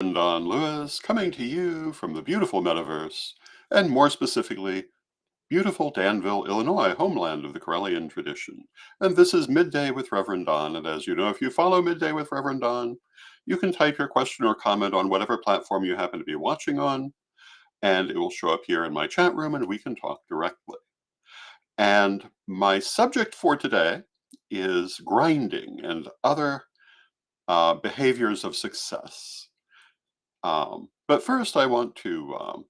Don Lewis, coming to you from the beautiful metaverse, and more specifically, beautiful Danville, Illinois, homeland of the Corellian tradition. And this is Midday with Reverend Don. And as you know, if you follow Midday with Reverend Don, you can type your question or comment on whatever platform you happen to be watching on, and it will show up here in my chat room and we can talk directly. And my subject for today is grinding and other behaviors of success. But first, I want to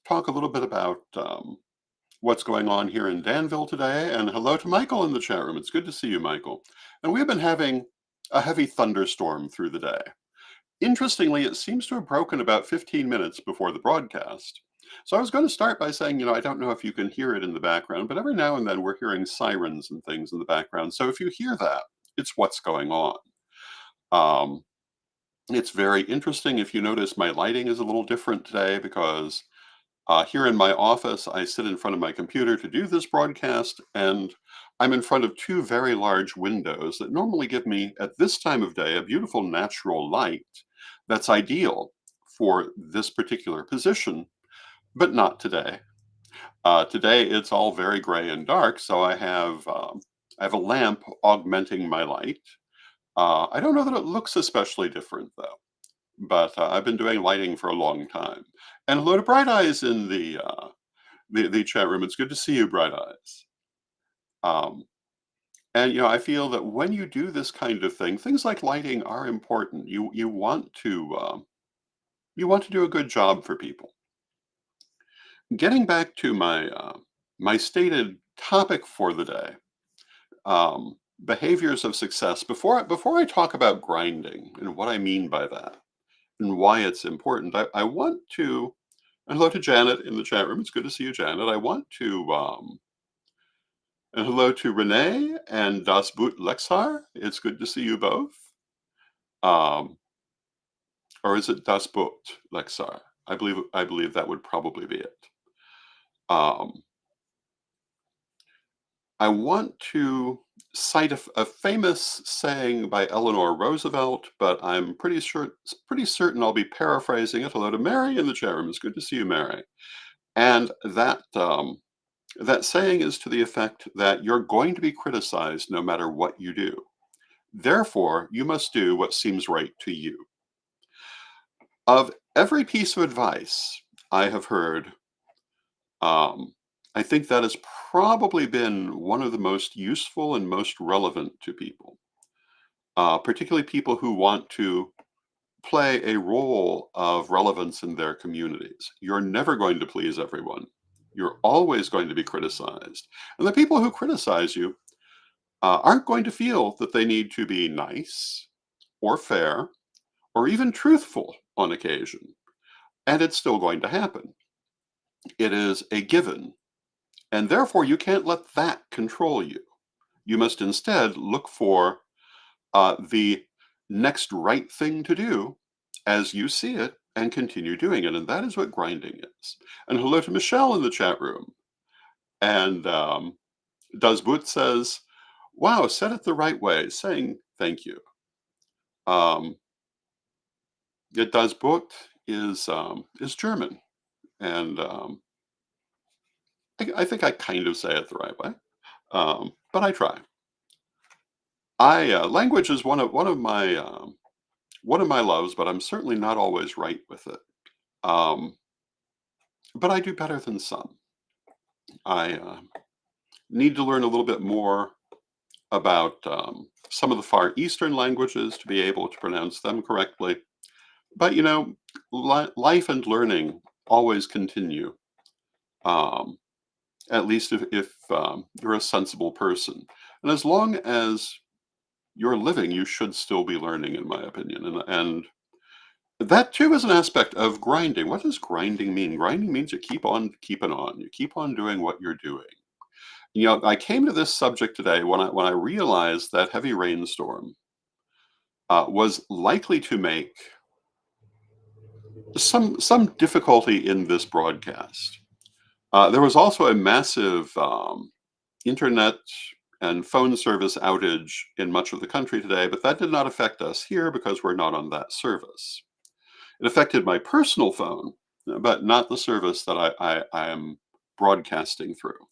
talk a little bit about what's going on here in Danville today. And hello to Michael in the chat room. It's good to see you, Michael. And we've been having a heavy thunderstorm through the day. Interestingly, it seems to have broken about 15 minutes before the broadcast. So I was going to start by saying, I don't know if you can hear it in the background, but every now and then we're hearing sirens and things in the background. So if you hear that, it's what's going on. Um, it's very interesting. If you notice, my lighting is a little different today because here in my office, I sit in front of my computer to do this broadcast, and I'm in front of two very large windows that normally give me, at this time of day, a beautiful natural light that's ideal for this particular position, but not today. Today, it's all very gray and dark, so I have a lamp augmenting my light. I don't know that it looks especially different, though. But I've been doing lighting for a long time. And hello to Bright Eyes in the chat room. It's good to see you, Bright Eyes. Um, and I feel that when you do this kind of thing, things like lighting are important. You want to do a good job for people. Getting back to my stated topic for the day, behaviors of success. Before I talk about grinding and what I mean by that and why it's important, I want to. And hello to Janet in the chat room. It's good to see you, Janet. And hello to Renee and Das Boot Lexar. It's good to see you both. Um, or is it Das Boot Lexar? I believe that would probably be it. Um, I want to cite a famous saying by Eleanor Roosevelt, but I'm pretty certain I'll be paraphrasing it. Hello to Mary in the chat room. It's good to see you, Mary. And that saying is to the effect that you're going to be criticized no matter what you do. Therefore, you must do what seems right to you. Of every piece of advice I have heard, um, I think that has probably been one of the most useful and most relevant to people, particularly people who want to play a role of relevance in their communities. You're never going to please everyone. You're always going to be criticized. And the people who criticize you aren't going to feel that they need to be nice or fair or even truthful on occasion. And it's still going to happen. It is a given. And therefore, you can't let that control you. You must instead look for the next right thing to do as you see it and continue doing it. And that is what grinding is. And hello to Michelle in the chat room. And Does Boot says, wow, said it the right way, saying thank you. It does Boot is German. And I think I kind of say it the right way. But I try. Language is one of my loves, but I'm certainly not always right with it. But I do better than some. I need to learn a little bit more about some of the Far Eastern languages to be able to pronounce them correctly. But life and learning always continue. At least if you're a sensible person, and as long as you're living, you should still be learning, in my opinion. And that too is an aspect of grinding. What does grinding mean? Grinding means you keep on keeping on. You keep on doing what you're doing. I came to this subject today when I realized that heavy rainstorm was likely to make some difficulty in this broadcast. There was also a massive internet and phone service outage in much of the country today, but that did not affect us here because we're not on that service. It affected my personal phone, but not the service that I am broadcasting through.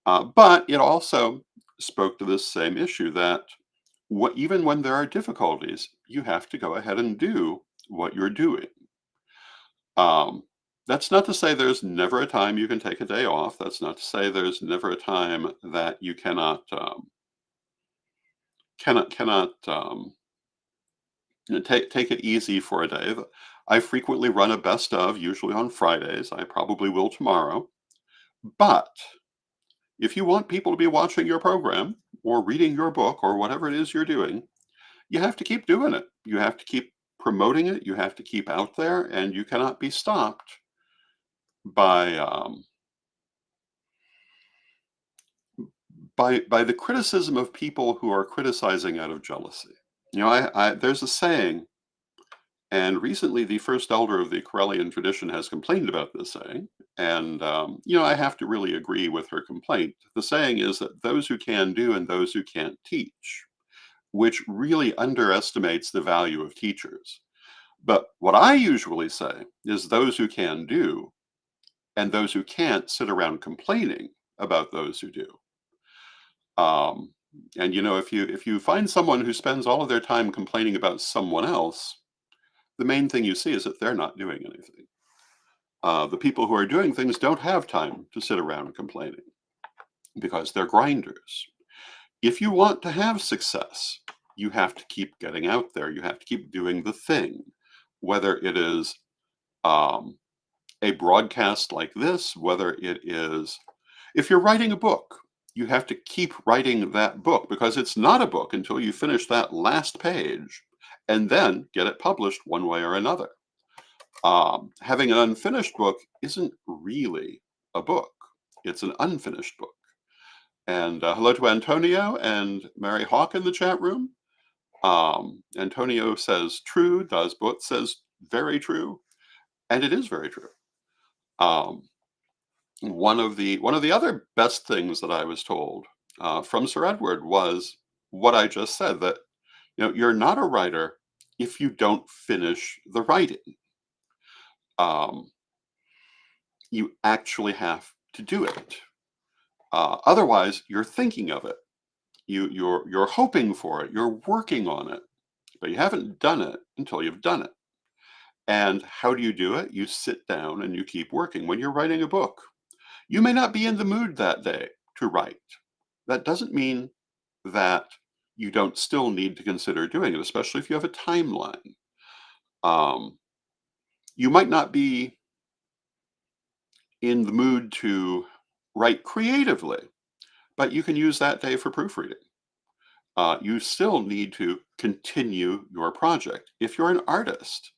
But it also spoke to this same issue that even when there are difficulties, you have to go ahead and do what you're doing. Um, that's not to say there's never a time you can take a day off. That's not to say there's never a time that you cannot take it easy for a day. I frequently run a best of, usually on Fridays. I probably will tomorrow. But if you want people to be watching your program or reading your book or whatever it is you're doing, you have to keep doing it. You have to keep promoting it. You have to keep out there, and you cannot be stopped by by the criticism of people who are criticizing out of jealousy. There's a saying, and recently the first elder of the Corellian tradition has complained about this saying, and I have to really agree with her complaint. The saying is that those who can do and those who can't teach, which really underestimates the value of teachers. But what I usually say is those who can do and those who can't sit around complaining about those who do. Um, and if you find someone who spends all of their time complaining about someone else, the main thing you see is that they're not doing anything. The people who are doing things don't have time to sit around complaining because they're grinders. If you want to have success, you have to keep getting out there. You have to keep doing the thing, whether it is um, a broadcast like this, whether it is, if you're writing a book, you have to keep writing that book because it's not a book until you finish that last page and then get it published one way or another. Having an unfinished book isn't really a book, it's an unfinished book. And hello to Antonio and Mary Hawk in the chat room. Antonio says true, Does Boot says very true, and it is very true. Um, one of the other best things that I was told from Sir Edward was what I just said, that you're not a writer if you don't finish the writing. Um, you actually have to do it. Otherwise, you're thinking of it. You're hoping for it. You're working on it, but you haven't done it until you've done it. And how do you do it? You sit down and you keep working. When you're writing a book, you may not be in the mood that day to write. That doesn't mean that you don't still need to consider doing it, especially if you have a timeline. Um, you might not be in the mood to write creatively, but you can use that day for proofreading. You still need to continue your project. If you're an artist,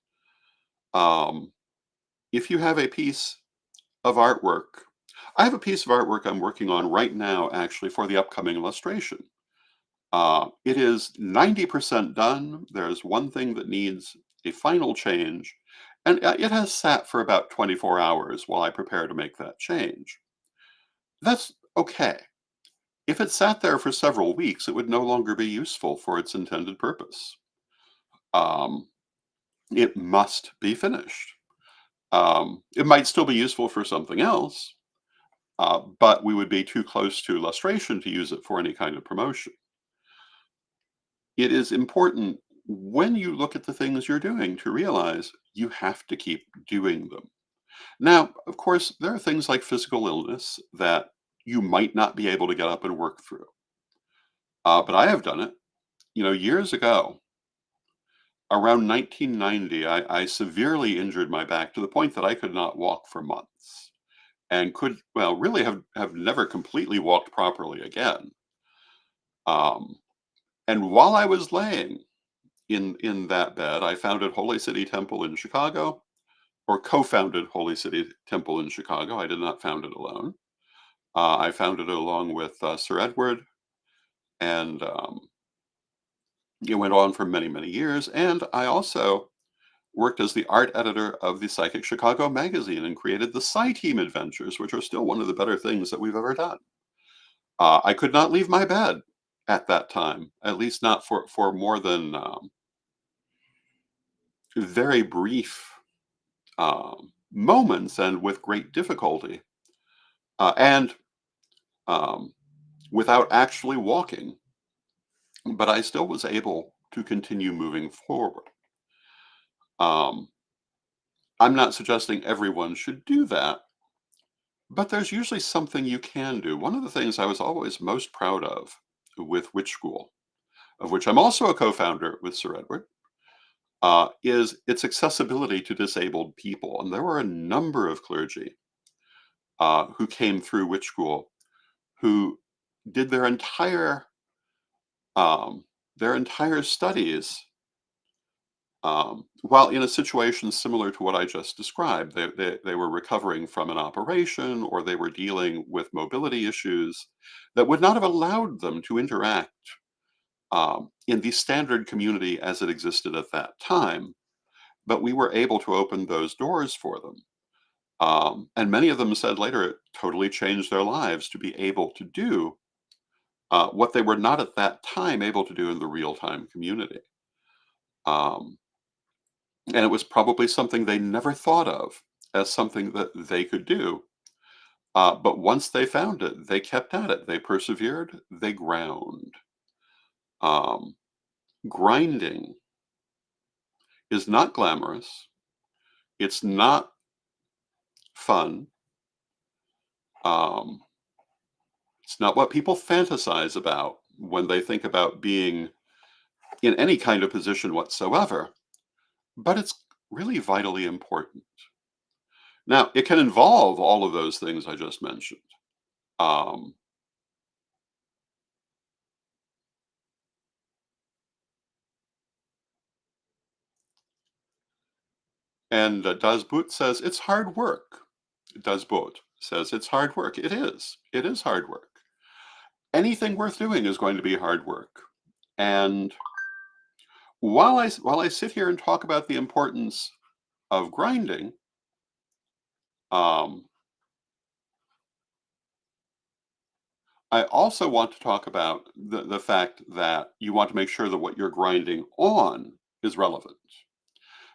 um, if you have a piece of artwork, I have a piece of artwork I'm working on right now, actually, for the upcoming illustration. It is 90% done. There's one thing that needs a final change, and it has sat for about 24 hours while I prepare to make that change. That's okay. If it sat there for several weeks, it would no longer be useful for its intended purpose. Um, it must be finished. It might still be useful for something else, but we would be too close to illustration to use it for any kind of promotion. It is important when you look at the things you're doing to realize you have to keep doing them. Now, of course, there are things like physical illness that you might not be able to get up and work through. But I have done it. Years ago, around 1990, I severely injured my back to the point that I could not walk for months and really have never completely walked properly again. Um, and while I was laying in that bed, I founded Holy City Temple in Chicago, or co-founded Holy City Temple in Chicago. I did not found it alone. I founded it along with Sir Edward, and it went on for many, many years. And I also worked as the art editor of the Psychic Chicago magazine and created the Psi Team Adventures, which are still one of the better things that we've ever done. I could not leave my bed at that time, at least not for more than very brief moments and with great difficulty, and um, without actually walking, but I still was able to continue moving forward. Um, I'm not suggesting everyone should do that, but there's usually something you can do. One of the things I was always most proud of with Witch School, of which I'm also a co-founder with Sir Edward, is its accessibility to disabled people. And there were a number of clergy who came through Witch School who did um, their entire studies while in a situation similar to what I just described. They were recovering from an operation, or they were dealing with mobility issues that would not have allowed them to interact in the standard community as it existed at that time. But we were able to open those doors for them. And many of them said later it totally changed their lives to be able to do what they were not at that time able to do in the real time community. Um, and it was probably something they never thought of as something that they could do. But once they found it, they kept at it. They persevered, they ground. Um, Grinding is not glamorous, it's not fun. Um, it's not what people fantasize about when they think about being in any kind of position whatsoever, but it's really vitally important. Now, it can involve all of those things I just mentioned. Um, and Das Boot says it's hard work. Das Boot says it's hard work. It is. It is hard work. Anything worth doing is going to be hard work. And while I sit here and talk about the importance of grinding, um, I also want to talk about the fact that you want to make sure that what you're grinding on is relevant,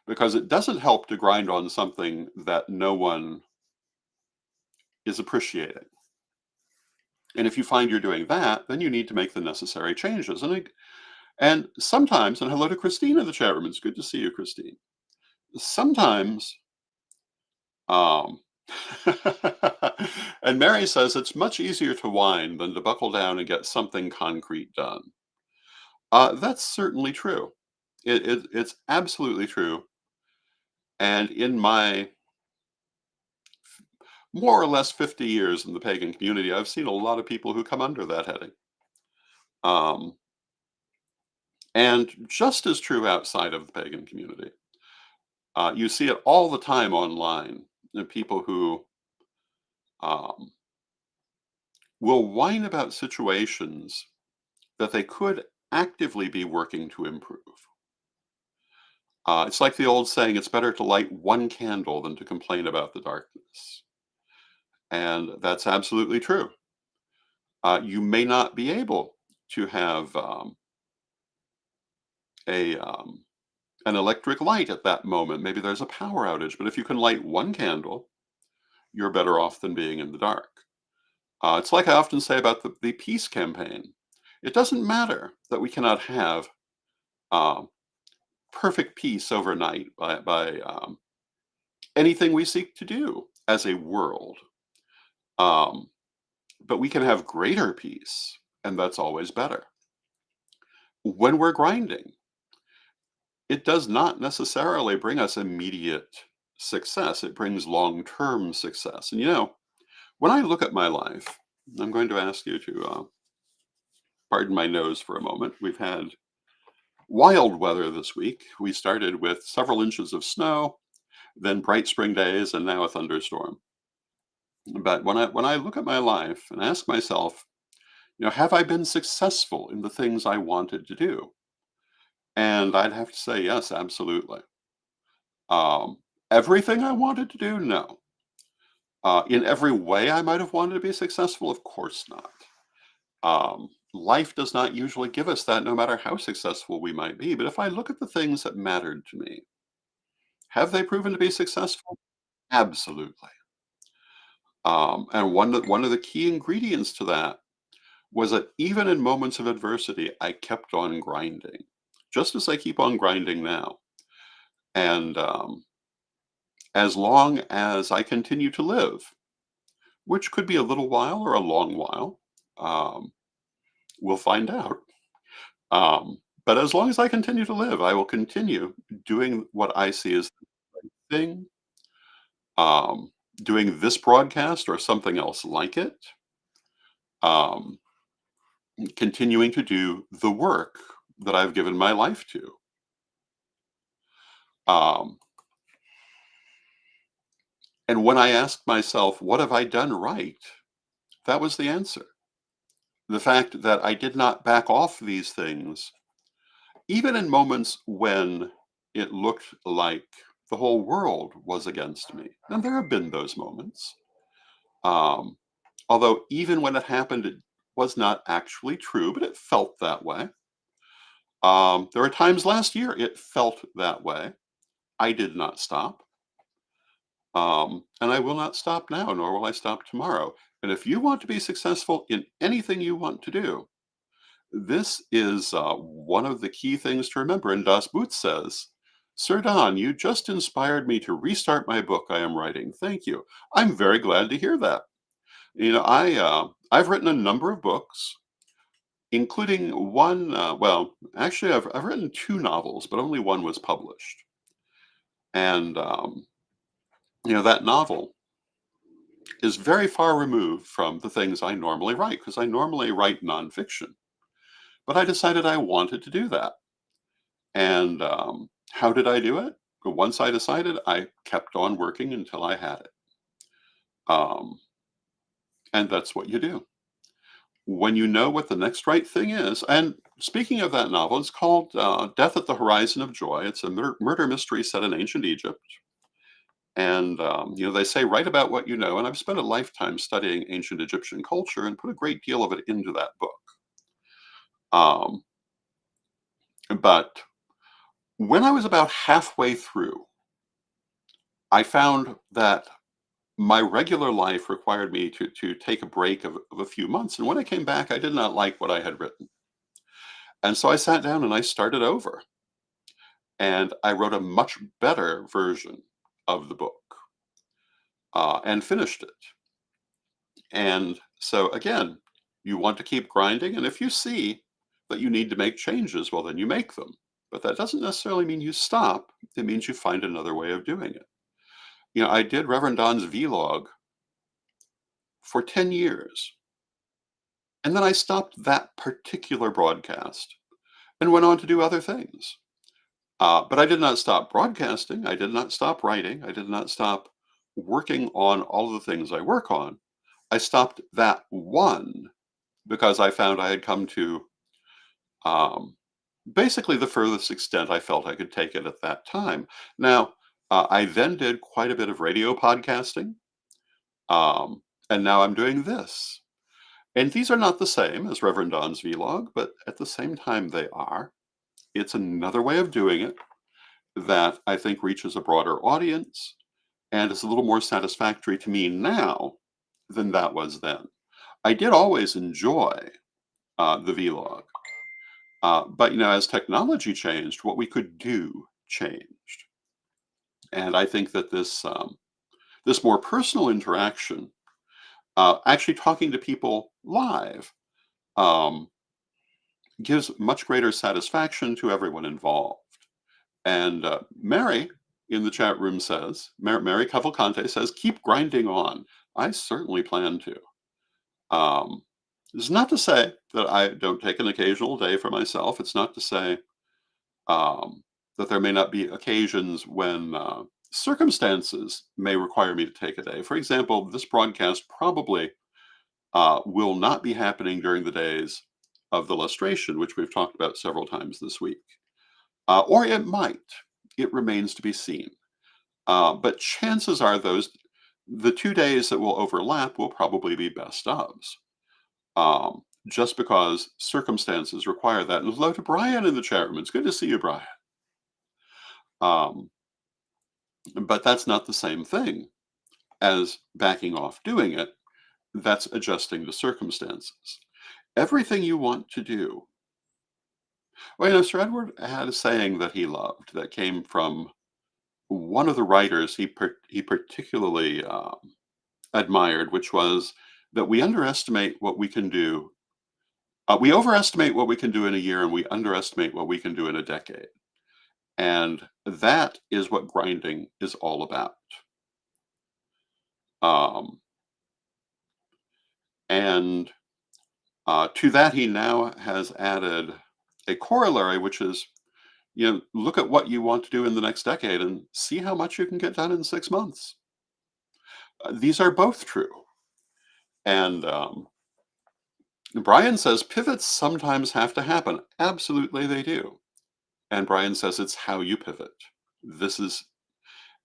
because it doesn't help to grind on something that no one is appreciating. And if you find you're doing that, then you need to make the necessary changes. And sometimes, and hello to Christine in the chat room. It's good to see you, Christine. Sometimes, um, and Mary says it's much easier to whine than to buckle down and get something concrete done. That's certainly true. It's absolutely true. And in my more or less 50 years in the pagan community, I've seen a lot of people who come under that heading. Um, and just as true outside of the pagan community. You see it all the time online. The people who um, will whine about situations that they could actively be working to improve. It's like the old saying, it's better to light one candle than to complain about the darkness. And that's absolutely true. You may not be able to have a an electric light at that moment. Maybe there's a power outage, but if you can light one candle, you're better off than being in the dark. It's like I often say about the peace campaign. It doesn't matter that we cannot have um, perfect peace overnight by anything we seek to do as a world. Um, but we can have greater peace, and that's always better. When we're grinding, it does not necessarily bring us immediate success. It brings long-term success. And when I look at my life, I'm going to ask you to pardon my nose for a moment. We've had wild weather this week. We started with several inches of snow, then bright spring days, and now a thunderstorm. But when I look at my life and ask myself, have I been successful in the things I wanted to do? And I'd have to say yes, absolutely. Um, Everything I wanted to do, no. In every way I might have wanted to be successful, of course not. Life does not usually give us that, no matter how successful we might be. But if I look at the things that mattered to me, Have they proven to be successful? Absolutely. And one of the key ingredients to that was that even in moments of adversity, I kept on grinding, just as I keep on grinding now. And as long as I continue to live, which could be a little while or a long while, um, we'll find out. But as long as I continue to live, I will continue doing what I see as the thing, um, doing this broadcast or something else like it, um, continuing to do the work that I've given my life to. Um, and when I asked myself, what have I done right? That was the answer. The fact that I did not back off these things, even in moments when it looked like the whole world was against me. And there have been those moments. Um, Although, even when it happened, it was not actually true, but it felt that way. There were times last year it felt that way. I did not stop. And I will not stop now, nor will I stop tomorrow. And if you want to be successful in anything you want to do, this is one of the key things to remember. And Das Boot says, Sir Don, you just inspired me to restart my book I am writing. Thank you. I'm very glad to hear that. I've written a number of books, including one. Well, actually, I've written two novels, but only one was published. And that novel is very far removed from the things I normally write because I normally write nonfiction. But I decided I wanted to do that. And how did I do it? Once I decided, I kept on working until I had it. Um, and that's what you do. When you know what the next right thing is, and speaking of that novel, it's called Death at the Horizon of Joy. It's a murder mystery set in ancient Egypt. And, they say write about what you know. And I've spent a lifetime studying ancient Egyptian culture and put a great deal of it into that book. Um, but when I was about halfway through, I found that my regular life required me to take a break of a few months. And when I came back, I did not like what I had written. And so I sat down and I started over. And I wrote a much better version of the book and finished it. And so, again, you want to keep grinding. And if you see that you need to make changes, well, then you make them. But that doesn't necessarily mean you stop. It means you find another way of doing it. I did Reverend Don's vlog for 10 years. And then I stopped that particular broadcast and went on to do other things. But I did not stop broadcasting. I did not stop writing. I did not stop working on all of the things I work on. I stopped that one because I found I had come to um, basically the furthest extent I felt I could take it at that time. Now, I then did quite a bit of radio podcasting, um, and now I'm doing this. And these are not the same as Reverend Don's vlog, but at the same time, they are. It's another way of doing it that I think reaches a broader audience and is a little more satisfactory to me now than that was then. I did always enjoy the vlog, but as technology changed, what we could do changed, and I think that this more personal interaction, actually talking to people live, um, gives much greater satisfaction to everyone involved. And Mary in the chat room says, Mary Cavalcante says, keep grinding on. I certainly plan to. Um, it's not to say that I don't take an occasional day for myself. It's not to say um, that there may not be occasions when circumstances may require me to take a day. For example, this broadcast probably will not be happening during the days of the lustration, which we've talked about several times this week. Or it might. It remains to be seen. But chances are the 2 days that will overlap will probably be best ofs. Just because circumstances require that. And hello to Brian in the chat room. It's good to see you, Brian. Um, But that's not the same thing as backing off doing it. That's adjusting to circumstances. Everything you want to do. Well, Sir Edward had a saying that he loved that came from one of the writers he particularly admired, which was that we underestimate what we can do. We overestimate what we can do in a year, and we underestimate what we can do in a decade. And that is what grinding is all about. Um, and to that, he now has added a corollary, which is, look at what you want to do in the next decade and see how much you can get done in 6 months. These are both true. And Brian says pivots sometimes have to happen. Absolutely, they do. And Brian says it's how you pivot. This is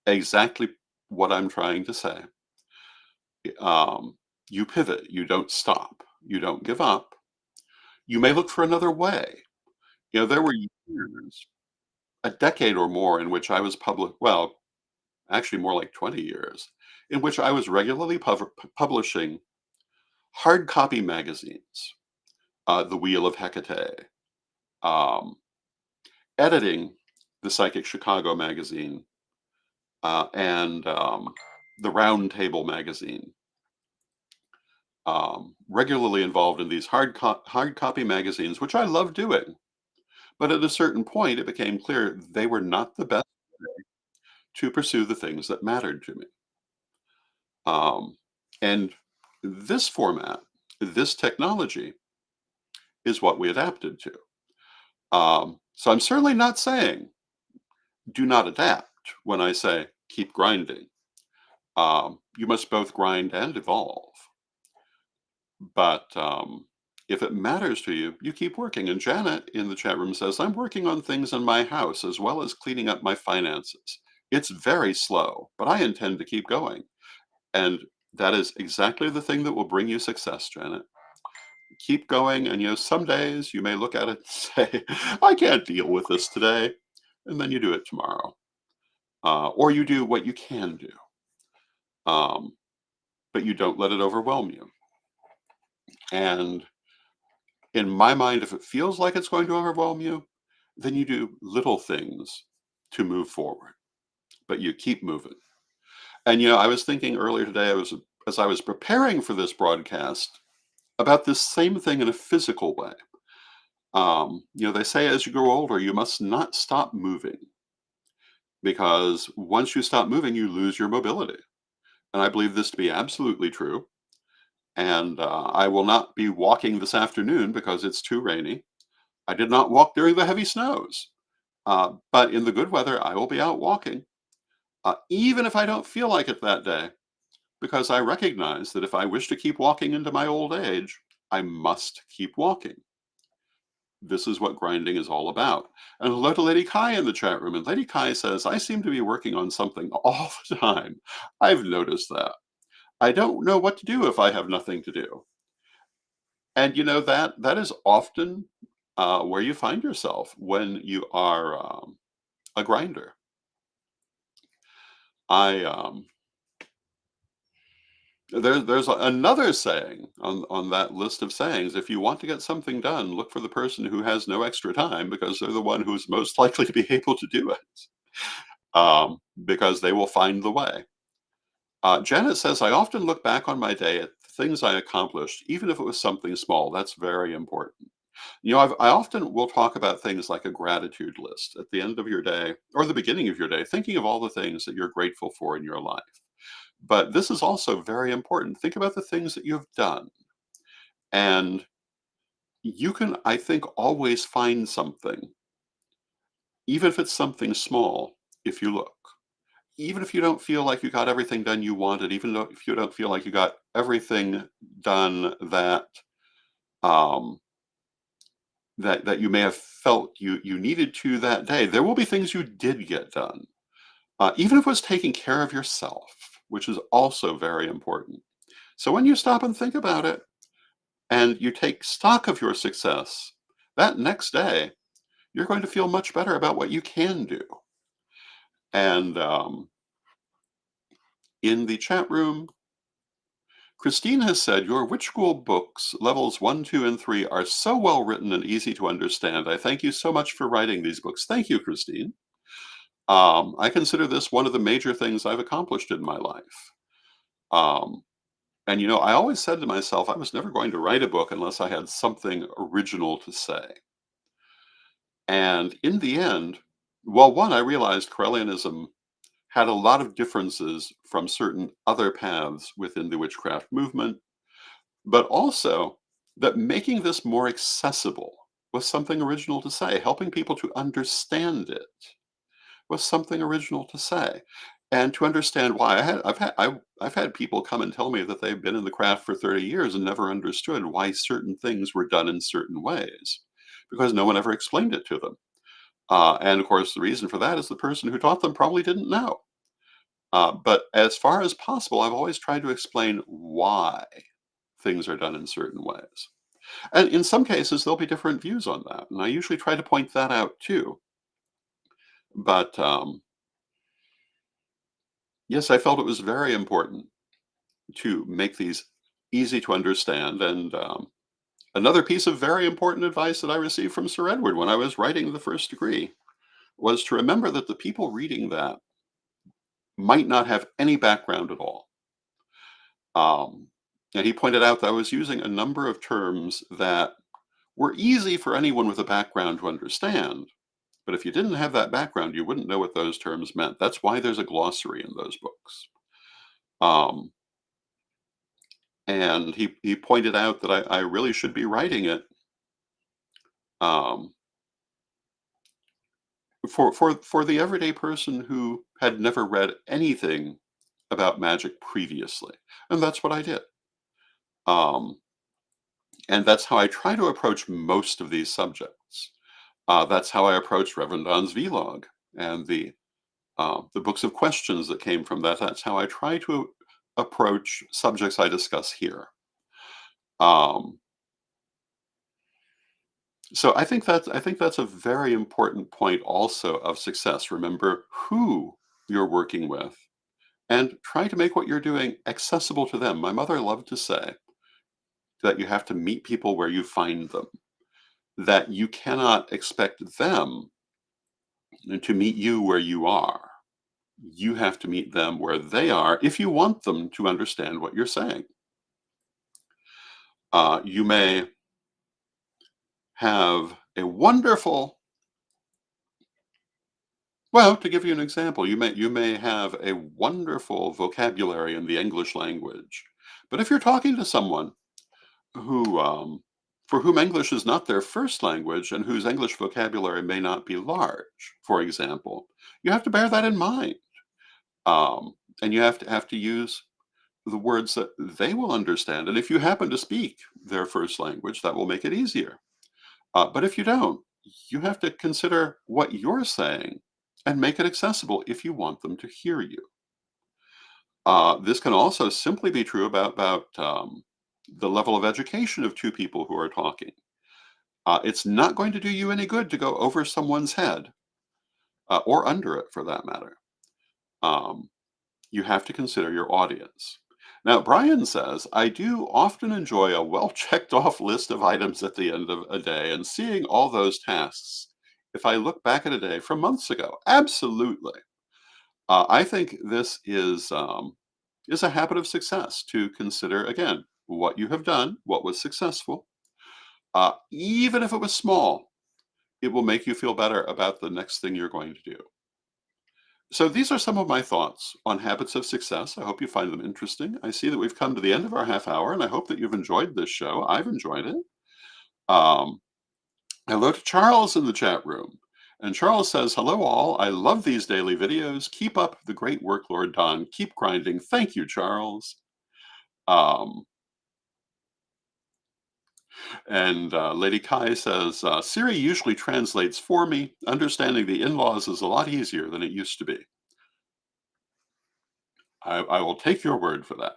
exactly what I'm trying to say. Um, you pivot, you don't stop, you don't give up. You may look for another way. There were years, a decade or more, in which I was well, actually more like 20 years, in which I was regularly publishing hard copy magazines, The Wheel of Hecate, um, editing the Psychic Chicago magazine, and the Round Table magazine. Regularly involved in these hard copy magazines, which I love doing. But at a certain point, it became clear they were not the best to pursue the things that mattered to me. Um, and this format, this technology, is what we adapted to. So I'm certainly not saying do not adapt when I say keep grinding. You must both grind and evolve. But if it matters to you, you keep working. And Janet in the chat room says, I'm working on things in my house as well as cleaning up my finances. It's very slow, but I intend to keep going. And that is exactly the thing that will bring you success, Janet. Keep going. And, some days you may look at it and say, I can't deal with this today. And then you do it tomorrow. Or you do what you can do. Um, but you don't let it overwhelm you. And in my mind, if it feels like it's going to overwhelm you, then you do little things to move forward, but you keep moving. And I was thinking earlier today, as I was preparing for this broadcast, about this same thing in a physical way. They say as you grow older, you must not stop moving because once you stop moving, you lose your mobility. And I believe this to be absolutely true. And I will not be walking this afternoon because it's too rainy. I did not walk during the heavy snows. But in the good weather, I will be out walking, even if I don't feel like it that day, because I recognize that if I wish to keep walking into my old age, I must keep walking. This is what grinding is all about. And hello to Lady Kai in the chat room. And Lady Kai says, I seem to be working on something all the time. I've noticed that. I don't know what to do if I have nothing to do. And that is often where you find yourself when you are a grinder. I there's another saying on that list of sayings. If you want to get something done, look for the person who has no extra time because they're the one who's most likely to be able to do it. Because they will find the way. Janet says, I often look back on my day at the things I accomplished, even if it was something small. That's very important. I often will talk about things like a gratitude list at the end of your day or the beginning of your day, thinking of all the things that you're grateful for in your life. But this is also very important. Think about the things that you've done. And you can, I think, always find something, even if it's something small, if you look. Even if you don't feel like you got everything done you wanted, even though if you don't feel like you got everything done um, that you may have felt you needed to that day, there will be things you did get done. Even if it was taking care of yourself, which is also very important. So when you stop and think about it and you take stock of your success, that next day, you're going to feel much better about what you can do. And In the chat room, Christine has said, your Witch School books, levels 1, 2, and 3, are so well written and easy to understand. I thank you so much for writing these books. Thank you, Christine. I consider this one of the major things I've accomplished in my life. Um, and, I always said to myself, I was never going to write a book unless I had something original to say. And in the end, well, one, I realized Corellianism had a lot of differences from certain other paths within the witchcraft movement, but also that making this more accessible was something original to say. Helping people to understand it was something original to say. And to understand why I've had people come and tell me that they've been in the craft for 30 years and never understood why certain things were done in certain ways because no one ever explained it to them. And of course, the reason for that is the person who taught them probably didn't know. But as far as possible, I've always tried to explain why things are done in certain ways. And in some cases, there'll be different views on that. And I usually try to point that out too. But yes, I felt it was very important to make these easy to understand. And another piece of very important advice that I received from Sir Edward when I was writing the first degree was to remember that the people reading that might not have any background at all. Um, and he pointed out that I was using a number of terms that were easy for anyone with a background to understand. But if you didn't have that background, you wouldn't know what those terms meant. That's why there's a glossary in those books. Um, and he pointed out that I really should be writing it um, for the everyday person who had never read anything about magic previously. And that's what I did. Um, and that's how I try to approach most of these subjects. That's how I approached Reverend Don's vlog and the books of questions that came from that. That's how I try to approach subjects I discuss here. Um, so I think that's a very important point also of success. Remember who you're working with and try to make what you're doing accessible to them. My mother loved to say that you have to meet people where you find them, that you cannot expect them to meet you where you are. You have to meet them where they are if you want them to understand what you're saying. You may have a wonderful, well, to give you an example, you may have a wonderful vocabulary in the English language, but if you're talking to someone who for whom English is not their first language and whose English vocabulary may not be large, for example, you have to bear that in mind, um, and you have to use the words that they will understand. And if you happen to speak their first language, that will make it easier. But if you don't, you have to consider what you're saying and make it accessible if you want them to hear you. This can also simply be true about the level of education of two people who are talking. It's not going to do you any good to go over someone's head or under it for that matter. Um, you have to consider your audience. Now, Brian says, I do often enjoy a well checked off list of items at the end of a day and seeing all those tasks if I look back at a day from months ago. Absolutely. I think this is a habit of success to consider, again, what you have done, what was successful. Even if it was small, it will make you feel better about the next thing you're going to do. So these are some of my thoughts on habits of success. I hope you find them interesting. I see that we've come to the end of our half hour, and I hope that you've enjoyed this show. I've enjoyed it. Um, Hello to Charles in the chat room. And Charles says, hello all. I love these daily videos. Keep up the great work, Lord Don. Keep grinding. Thank you, Charles. Um, and Lady Kai says, Siri usually translates for me. Understanding the in-laws is a lot easier than it used to be. I will take your word for that.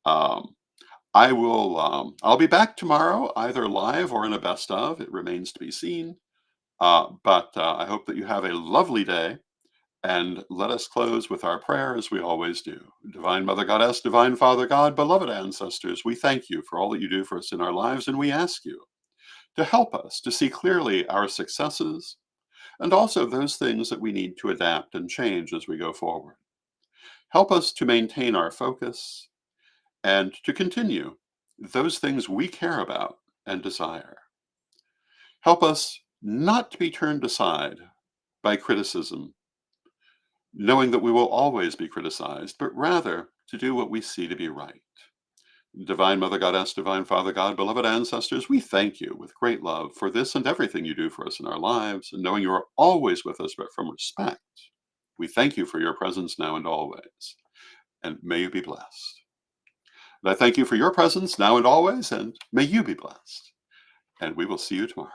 Um, I'll be back tomorrow, either live or in a best of. It remains to be seen. But I hope that you have a lovely day. And let us close with our prayer as we always do. Divine Mother Goddess, Divine Father God, beloved ancestors, we thank you for all that you do for us in our lives, and we ask you to help us to see clearly our successes and also those things that we need to adapt and change as we go forward. Help us to maintain our focus and to continue those things we care about and desire. Help us not to be turned aside by criticism, knowing that we will always be criticized, but rather to do what we see to be right. Divine Mother Goddess, Divine Father God, beloved ancestors, we thank you with great love for this and everything you do for us in our lives, and knowing you are always with us, but from respect, we thank you for your presence now and always, and may you be blessed. And I thank you for your presence now and always, and may you be blessed. And we will see you tomorrow.